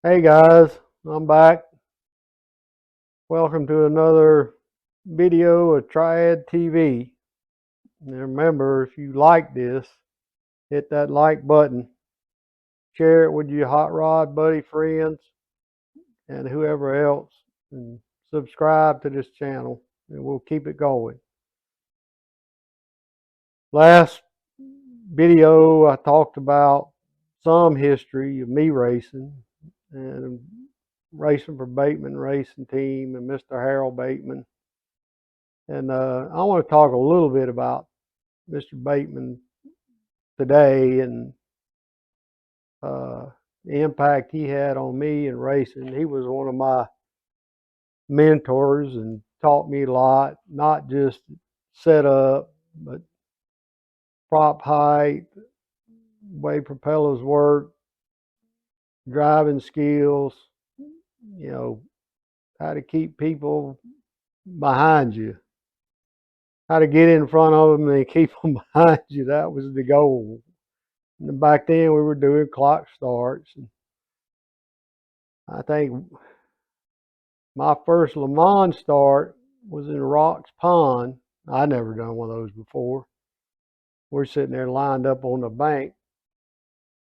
Hey guys, I'm back. Welcome to another video of Triad TV. And remember, if you like this, hit that like button, share it with your hot rod buddy friends and whoever else, and subscribe to this channel, and we'll keep it going. Last video, I talked about some history of me racing and racing for Bateman Racing Team and Mr. Harold Bateman. And I want to talk a little bit about Mr. Bateman today and uh, the impact he had on me in racing. He was one of my mentors and taught me a lot, not just setup, but prop height, way propellers work, driving skills, how to keep people behind you, how to get in front of them and keep them behind you. That was the goal. And back then we were doing clock starts. And I think my first Le Mans start was in Rocks Pond. I'd never done one of those before. We're sitting there lined up on the bank,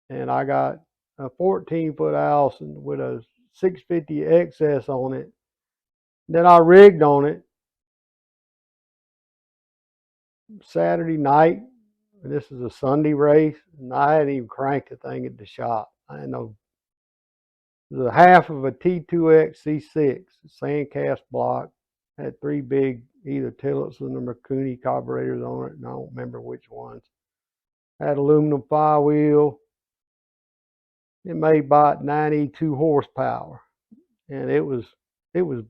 and I got a 14-foot Allison with a 650 XS on it. Then I rigged on it Saturday night. And this is a Sunday race, and I hadn't even cranked the thing at the shop. I didn't know. It was a half of a T2X C6 sandcast block. Had three big either Tillotson or Mikuni carburetors on it, and I don't remember which ones. Had aluminum flywheel. It made about 92 horsepower, and it was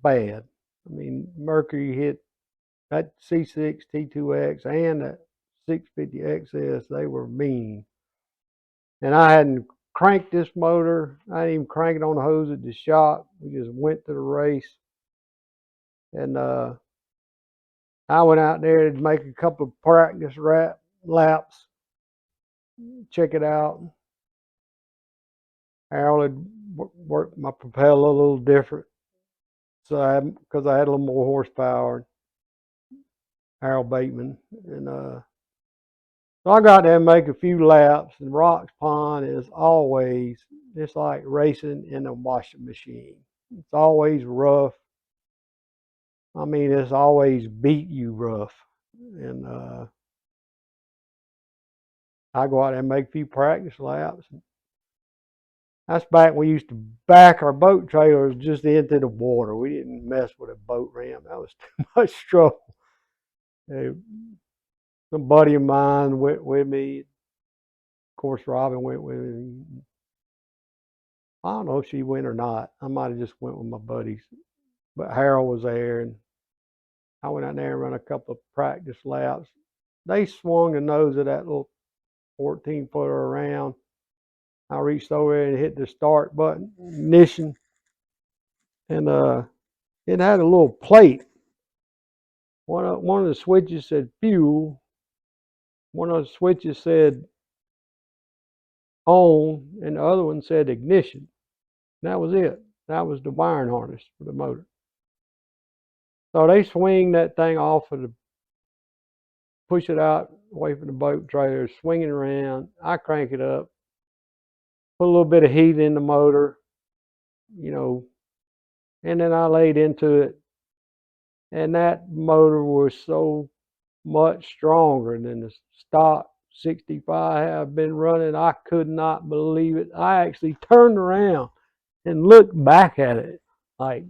bad. I mean, Mercury hit that C6 T2X and that 650 XS. They were mean, and I hadn't cranked this motor. I didn't even crank it on the hose at the shop. We just went to the race, and I went out there to make a couple of practice laps, check it out. Harold had worked my propeller a little different, so because I had a little more horsepower. Harold Bateman, and so I got there and make a few laps. And Rocks Pond is always, it's like racing in a washing machine. It's always rough. I mean, it's always beat you rough. And I go out there and make a few practice laps. That's back when we used to back our boat trailers just into the water. We didn't mess with a boat ramp. That was too much trouble. Some buddy of mine went with me. Of course, Robin went with me. I don't know if she went or not. I might have just went with my buddies. But Harold was there, and I went out there and ran a couple of practice laps. They swung the nose of that little 14-footer around. I reached over there and hit the start button, ignition, and it had a little plate. One of the switches said fuel. One of the switches said on, and the other one said ignition. And that was it. That was the wiring harness for the motor. So they swing that thing off of the, push it out away from the boat trailer, swing it around. I crank it up, put a little bit of heat in the motor, and then I laid into it. And that motor was so much stronger than the stock 65 I've been running. I could not believe it. I actually turned around and looked back at it like,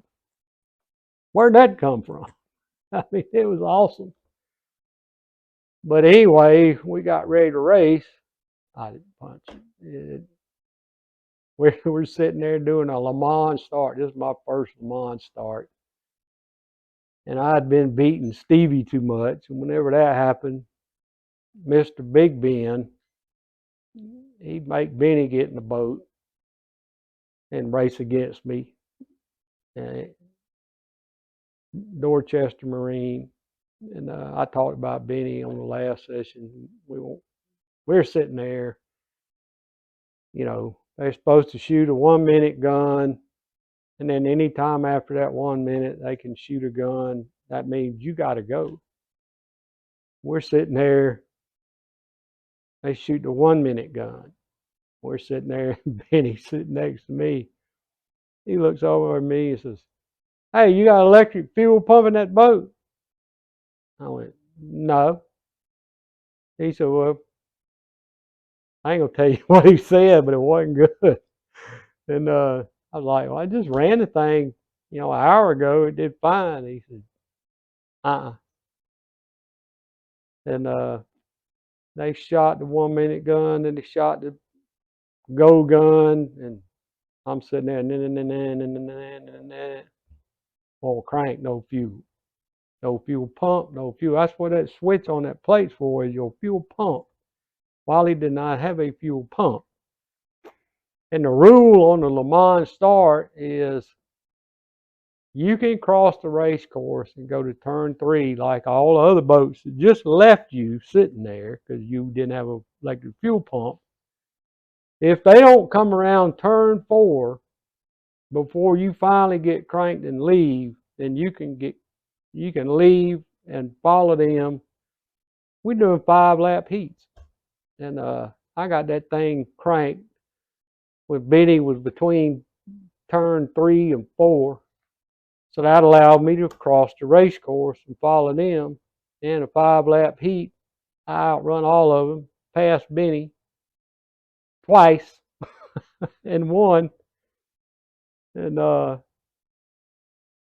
where'd that come from? I mean, it was awesome. But anyway, we got ready to race. I didn't punch it. We're sitting there doing a Le Mans start. This is my first Le Mans start. And I'd been beating Stevie too much. And whenever that happened, Mr. Big Ben, he'd make Benny get in the boat and race against me. And Dorchester Marine. And I talked about Benny on the last session. We were sitting there, They're supposed to shoot a 1 minute gun, and then any time after that 1 minute, they can shoot a gun. That means you got to go. We're sitting there. They shoot the 1 minute gun. We're sitting there, and Benny's sitting next to me. He looks over at me and says, "Hey, you got electric fuel pump in that boat?" I went, "No." He said, "Well, I ain't gonna tell you what he said, but it wasn't good." And I was like, "Well, I just ran the thing, an hour ago. It did fine." He said, "Uh-uh." And they shot the 1 minute gun, and they shot the go gun, and I'm sitting there, on crank, no fuel. No fuel pump, no fuel. That's what that switch on that plate's for, is your fuel pump. Wally did not have a fuel pump. And the rule on the Le Mans start is you can cross the race course and go to turn 3 like all the other boats that just left you sitting there because you didn't have a electric fuel pump. If they don't come around turn 4 before you finally get cranked and leave, then you can leave and follow them. We're doing 5-lap heats. And I got that thing cranked when Benny was between turn 3 and 4. So that allowed me to cross the race course and follow them. In a 5-lap heat, I outrun all of them, passed Benny twice and won. And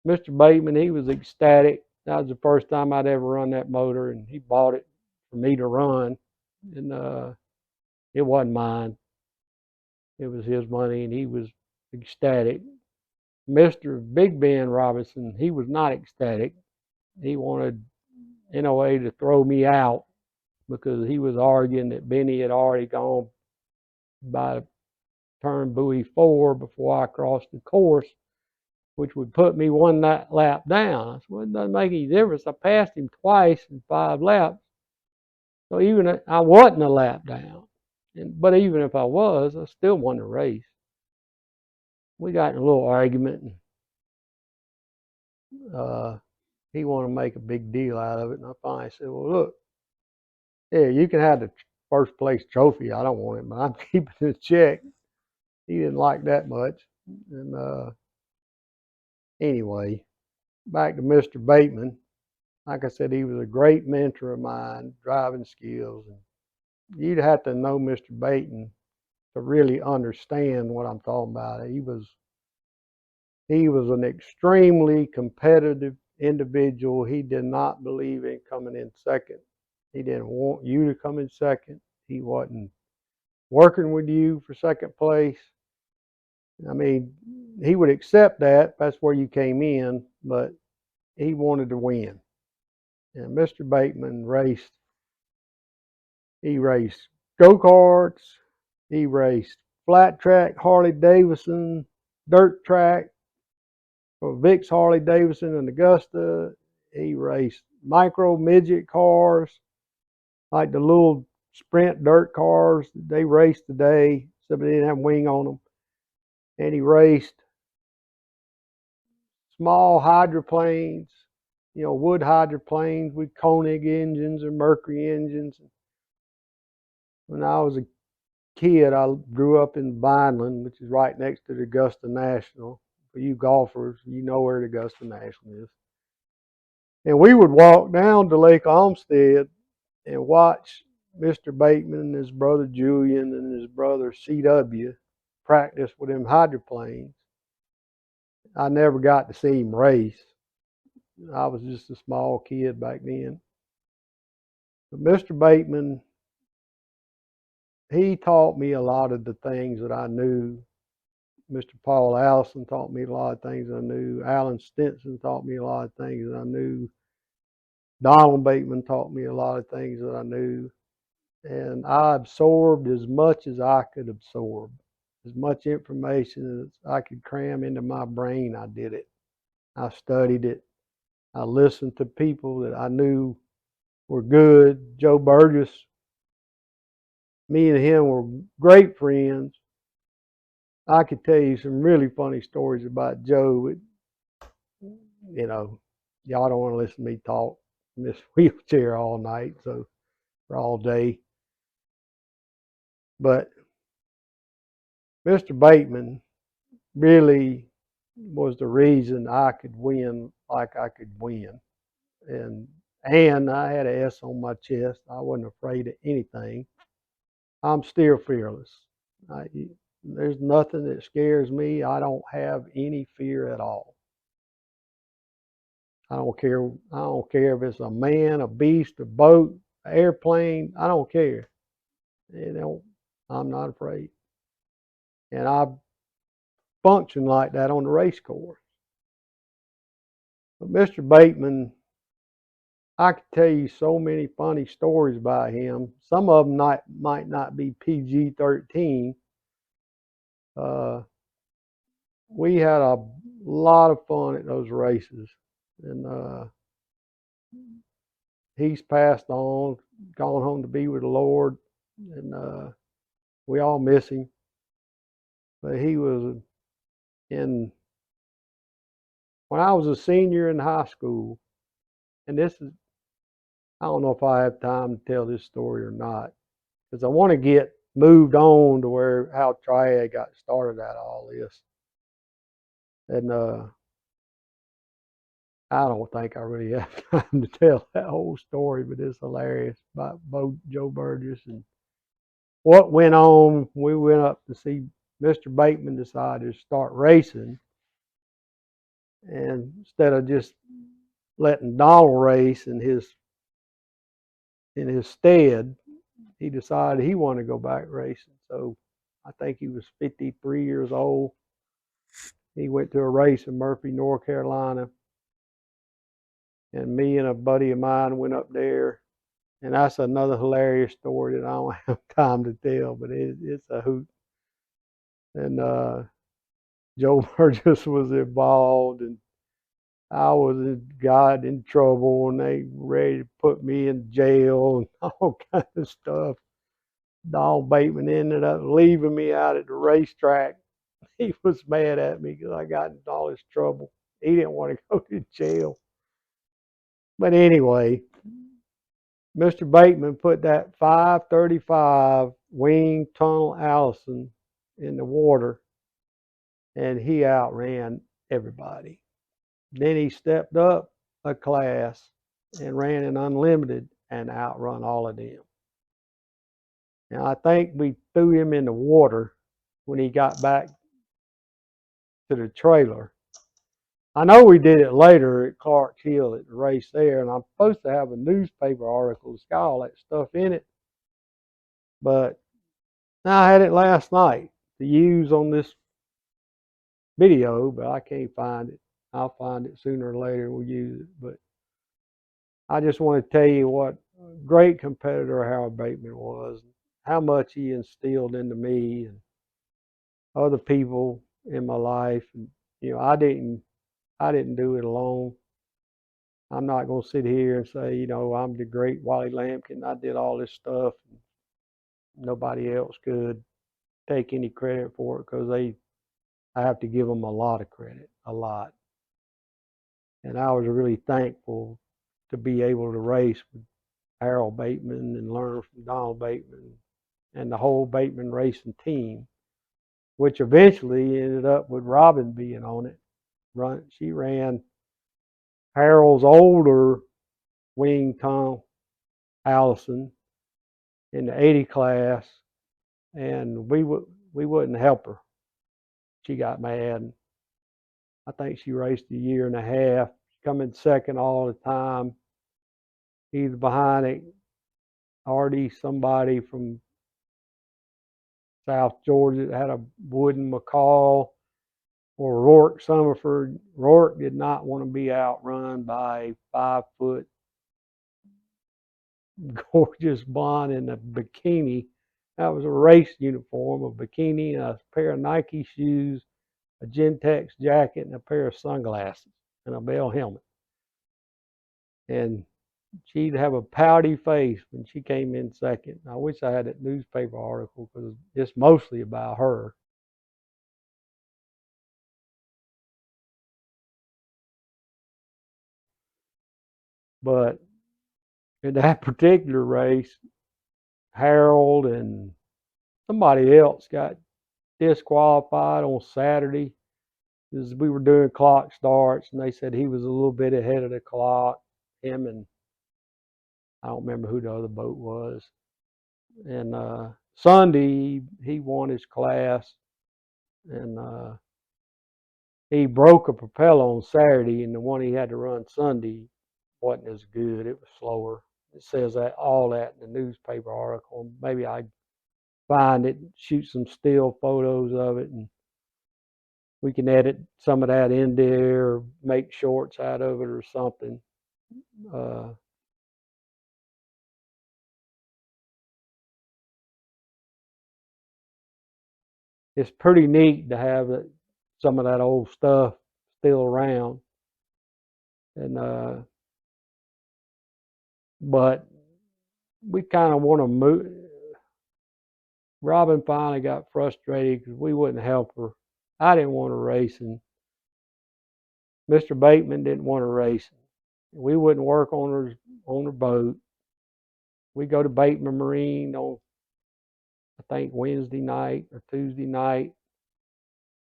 Mr. Bateman, he was ecstatic. That was the first time I'd ever run that motor, and he bought it for me to run. And it wasn't mine. It was his money, and he was ecstatic. Mr. Big Ben Robinson, he was not ecstatic. He wanted NOA to throw me out because he was arguing that Benny had already gone by turn buoy 4 before I crossed the course, which would put me 1 lap down. I said, well, it doesn't make any difference. I passed him twice in 5 laps. So even I wasn't a lap down. But even if I was, I still won the race. We got in a little argument, and he wanted to make a big deal out of it. And I finally said, well, look, yeah, you can have the first place trophy. I don't want it, but I'm keeping the check. He didn't like that much. And anyway, back to Mr. Bateman. Like I said, he was a great mentor of mine, driving skills. And you'd have to know Mr. Bateman to really understand what I'm talking about. He was an extremely competitive individual. He did not believe in coming in second. He didn't want you to come in second. He wasn't working with you for second place. I mean, he would accept that. That's where you came in, but he wanted to win. And Mr. Bateman he raced go-karts, he raced flat track Harley Davidson, dirt track for Vic's Harley Davidson in Augusta. He raced micro midget cars, like the little sprint dirt cars that they race today, except they didn't have a wing on them. And he raced small hydroplanes, wood hydroplanes with Koenig engines or Mercury engines. When I was a kid, I grew up in Vineland, which is right next to the Augusta National. For you golfers, you know where the Augusta National is. And we would walk down to Lake Olmsted and watch Mr. Bateman and his brother Julian and his brother C.W. practice with them hydroplanes. I never got to see him race. I was just a small kid back then. But Mr. Bateman, he taught me a lot of the things that I knew. Mr. Paul Allison taught me a lot of things I knew. Alan Stinson taught me a lot of things that I knew. Donald Bateman taught me a lot of things that I knew. And I absorbed as much as I could absorb. As much information as I could cram into my brain, I did it. I studied it. I listened to people that I knew were good. Joe Burgess, me and him were great friends. I could tell you some really funny stories about Joe, but, you know, y'all don't want to listen to me talk in this wheelchair all night, so for all day. But Mr. Bateman really was the reason I could win like I could win. And I had an S on my chest. I wasn't afraid of anything. I'm still fearless. I, there's nothing that scares me. I don't have any fear at all. I don't care. I don't care if it's a man, a beast, a boat, an airplane. I don't care. You know, I'm not afraid. And I function like that on the race course. But Mr. Bateman, I could tell you so many funny stories about him. Some of them might not be PG-13. Uh, we had a lot of fun at those races, and he's passed on, gone home to be with the Lord, and we all miss him. But he was in when I was a senior in high school, and this is I don't know if I have time to tell this story or not, because I want to get moved on to where how Triad got started out of all this. And I don't think I really have time to tell that whole story, but it's hilarious about Joe Burgess and what went on. We went up to see Mr. Bateman decided to start racing, and instead of just letting Donald race in his stead, he decided he wanted to go back racing. So I think he was 53 years old. He went to a race in Murphy, North Carolina, and me and a buddy of mine went up there. And that's another hilarious story that I don't have time to tell, but it's a hoot. And Joe Burgess was involved, and I was got in trouble, and they ready to put me in jail and all kind of stuff. Donald Bateman ended up leaving me out at the racetrack. He was mad at me because I got into all this trouble. He didn't want to go to jail. But anyway, Mr. Bateman put that 535 wing tunnel Allison in the water, and he outran everybody. Then he stepped up a class and ran an unlimited and outrun all of them. Now I think we threw him in the water when he got back to the trailer. I know we did it later at Clark Hill at the race there, and I'm supposed to have a newspaper article that's got all that stuff in it, but I had it last night to use on this video, but I can't find it. I'll find it sooner or later. We'll use it, but I just want to tell you what a great competitor Harold Bateman was, how much he instilled into me and other people in my life. And I didn't do it alone. I'm not going to sit here and say, I'm the great Wally Lampkin. I did all this stuff. And nobody else could take any credit for it because I have to give them a lot of credit, a lot. And I was really thankful to be able to race with Harold Bateman and learn from Donald Bateman and the whole Bateman racing team, which eventually ended up with Robin being on it. She ran Harold's older wing tunnel Allison in the 80 class, and we wouldn't help her. She got mad. I think she raced a year and a half, coming second all the time. Either behind it, already somebody from South Georgia that had a wooden McCall, or Rourke Summerford. Rourke did not want to be outrun by a 5-foot gorgeous blonde in a bikini. That was a race uniform, a bikini, and a pair of Nike shoes, a Gentex jacket, and a pair of sunglasses, and a Bell helmet. And she'd have a pouty face when she came in second. I wish I had that newspaper article because it's mostly about her. But in that particular race, Harold and somebody else got disqualified on Saturday because we were doing clock starts, and they said he was a little bit ahead of the clock. Him and I don't remember who the other boat was. And Sunday he won his class, and he broke a propeller on Saturday, and the one he had to run Sunday wasn't as good. It was slower. It says that all that in the newspaper article. Maybe I find it, shoot some still photos of it, and we can edit some of that in there, or make shorts out of it or something. Uh, it's pretty neat to have some of that old stuff still around, and but we kind of want to move. Robin finally got frustrated because we wouldn't help her. I didn't want to race, and Mr. Bateman didn't want to race. We wouldn't work on her boat. We go to Bateman Marine on, I think, Wednesday night or Tuesday night.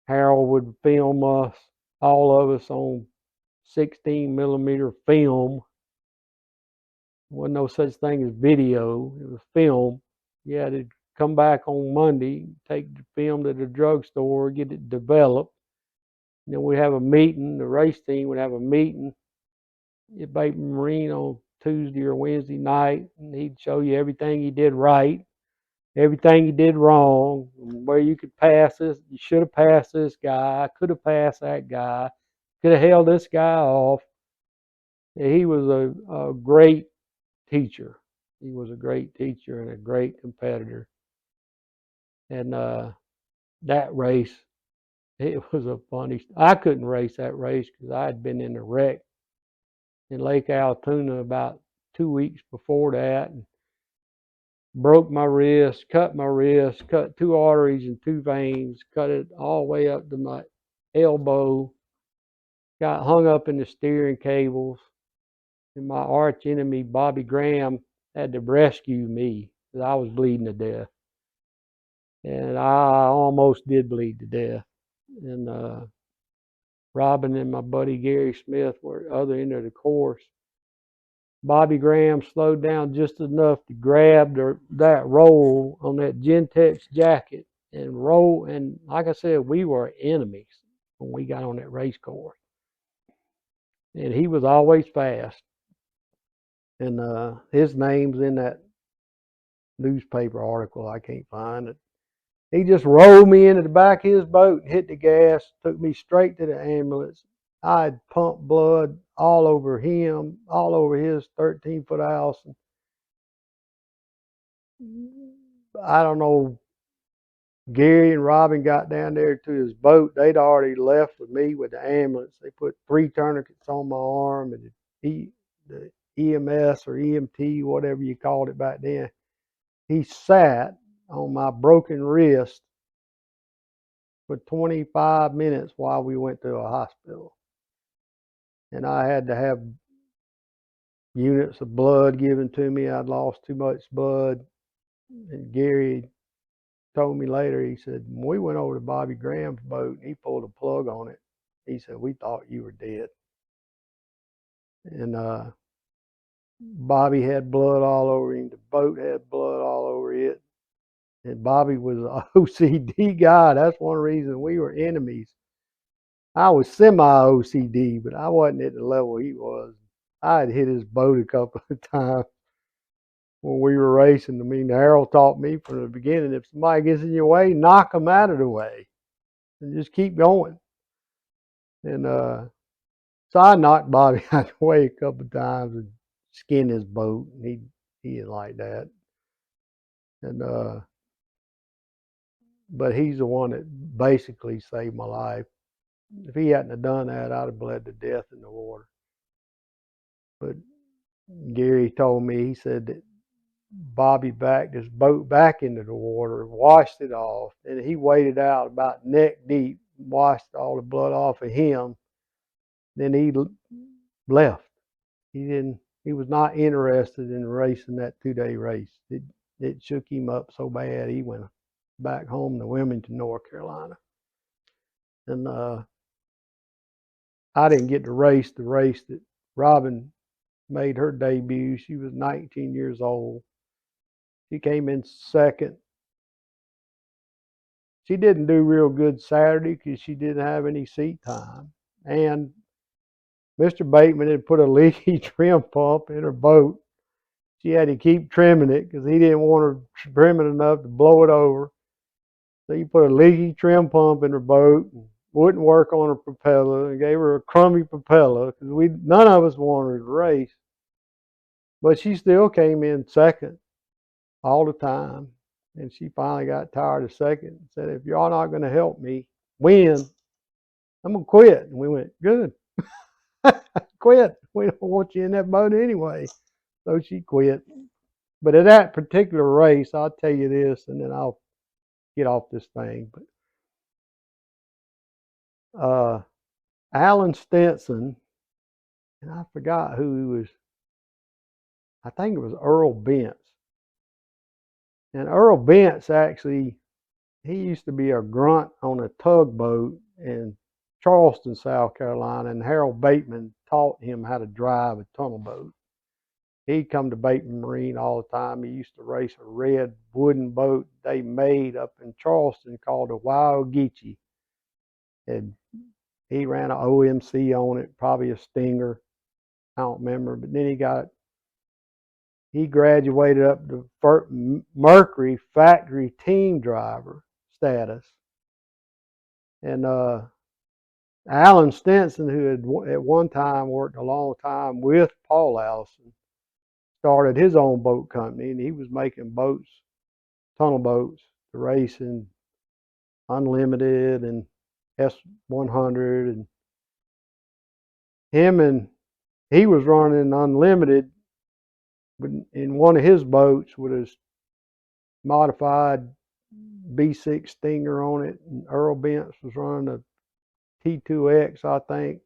Harold would film us, all of us, on 16 millimeter film. There wasn't no such thing as video. It was film. You had to come back on Monday, take the film to the drugstore, get it developed. And then we have a meeting. The race team would have a meeting at Bateman Marine on Tuesday or Wednesday night, and he'd show you everything he did right, everything you did wrong, where you could pass this. You should have passed this guy. Could have passed that guy. Could have held this guy off. He was a great teacher. He was a great teacher and a great competitor. And that race, it was a funny. I couldn't race that race because I had been in a wreck in Lake Altoona about 2 weeks before that, and broke my wrist, cut 2 arteries and 2 veins, cut it all the way up to my elbow, got hung up in the steering cables, and my arch enemy, Bobby Graham, had to rescue me because I was bleeding to death. And I almost did bleed to death. And Robin and my buddy Gary Smith were at the other end of the course. Bobby Graham slowed down just enough to grab that roll on that Gentex jacket and roll. And like I said, we were enemies when we got on that race course. And he was always fast. And his name's in that newspaper article. I can't find it. He just rolled me into the back of his boat and hit the gas, took me straight to the ambulance. I had pumped blood all over him, all over his 13-foot house. I don't know. Gary and Robin got down there to his boat. They'd already left with me with the ambulance. They put 3 tourniquets on my arm, and the EMS or EMT, whatever you called it back then. He sat on my broken wrist for 25 minutes while we went to a hospital. And I had to have units of blood given to me. I'd lost too much blood. And Gary told me later, he said, when we went over to Bobby Graham's boat, and he pulled a plug on it. He said, we thought you were dead. And Bobby had blood all over him. The boat had blood all over it. And Bobby was an OCD guy. That's one reason we were enemies. I was semi-OCD, but I wasn't at the level he was. I had hit his boat a couple of times when we were racing. I mean, Harold taught me from the beginning, if somebody gets in your way, knock them out of the way and just keep going. And so I knocked Bobby out of the way a couple of times and skinned his boat, and he didn't like that. And but he's the one that basically saved my life. If he hadn't have done that, I'd have bled to death in the water. But Gary told me, he said that Bobby backed his boat back into the water, washed it off, and he waded out about neck deep, washed all the blood off of him. Then he left. He didn't He was not interested in racing that 2-day race. It shook him up so bad he went back home to Wilmington, North Carolina. And I didn't get to race the race that Robin made her debut. She was 19 years old. She came in second. She didn't do real good Saturday because she didn't have any seat time. And Mr. Bateman had put a leaky trim pump in her boat. She had to keep trimming it because he didn't want her trimming enough to blow it over. So he put a leaky trim pump in her boat and wouldn't work on her propeller and gave her a crummy propeller because none of us wanted her to race. But she still came in second all the time. And she finally got tired of second and said, if y'all not going to help me win, I'm going to quit. And we went, good. Quit. We don't want you in that boat anyway. So she quit. But at that particular race, I'll tell you this, and then I'll get off this thing. But Alan Stinson, and I forgot who he was. I think it was Earl Bentz. And Earl Bentz actually, he used to be a grunt on a tugboat in Charleston, South Carolina, and Harold Bateman taught him how to drive a tunnel boat. He'd come to Bateman Marine all the time. He used to race a red wooden boat they made up in Charleston called a Wyogichi. And he ran an OMC on it, probably a Stinger. I don't remember. But then he graduated up to Mercury factory team driver status. And Alan Stinson, who had at one time worked a long time with Paul Allison, started his own boat company, and he was making boats, tunnel boats, to race in Unlimited and S100. And he was running Unlimited in one of his boats with his modified B6 Stinger on it, and Earl Bentz was running a T2X, I think.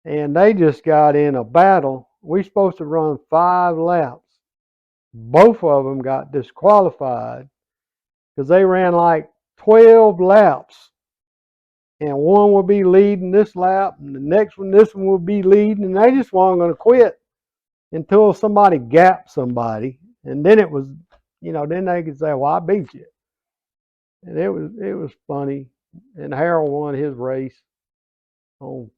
And they just got in a battle. We're supposed to run 5 laps. Both of them got disqualified because they ran like 12 laps. And one will be leading this lap, and the next one, this one will be leading, and they just weren't going to quit until somebody gapped somebody. And then it was, then they could say, well, I beat you. And it was funny. And Harold won his race on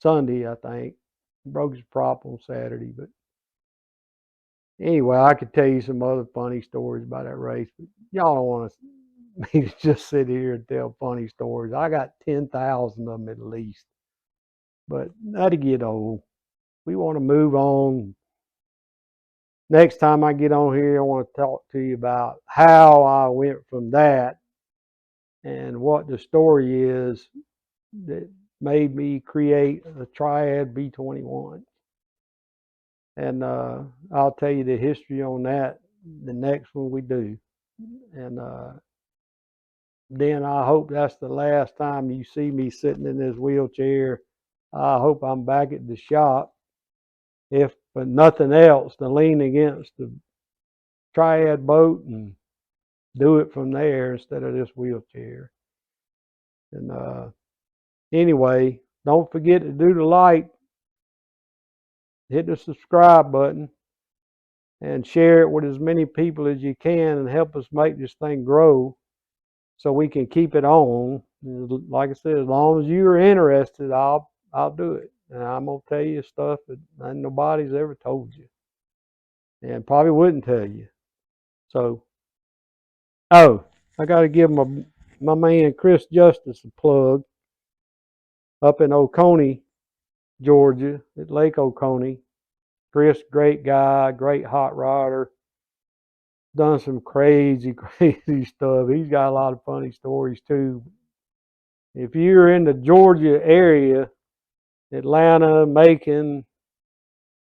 Sunday, I think. Broke his prop on Saturday. But anyway, I could tell you some other funny stories about that race, but y'all don't want me to just sit here and tell funny stories. I got 10,000 of them at least. But that'll get old. We want to move on. Next time I get on here, I want to talk to you about how I went from that and what the story is that made me create a Triad B21. And I'll tell you the history on that the next one we do. And then I hope that's the last time you see me sitting in this wheelchair. I hope I'm back at the shop, if for nothing else, to lean against the Triad boat and do it from there instead of this wheelchair. And anyway, don't forget to do the like, hit the subscribe button, and share it with as many people as you can and help us make this thing grow so we can keep it on. Like I said, as long as you're interested, I'll do it. And I'm going to tell you stuff that nobody's ever told you and probably wouldn't tell you. So, I got to give my man Chris Justice a plug up in Oconee, Georgia, at Lake Oconee. Chris, great guy, great hot rodder. Done some crazy, crazy stuff. He's got a lot of funny stories too. If you're in the Georgia area, Atlanta, Macon,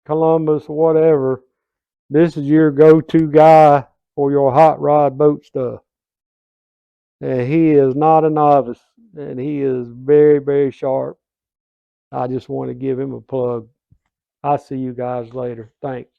Columbus, whatever, this is your go-to guy for your hot rod boat stuff. And he is not a novice, and he is very, very sharp. I just want to give him a plug. I'll see you guys later. Thanks.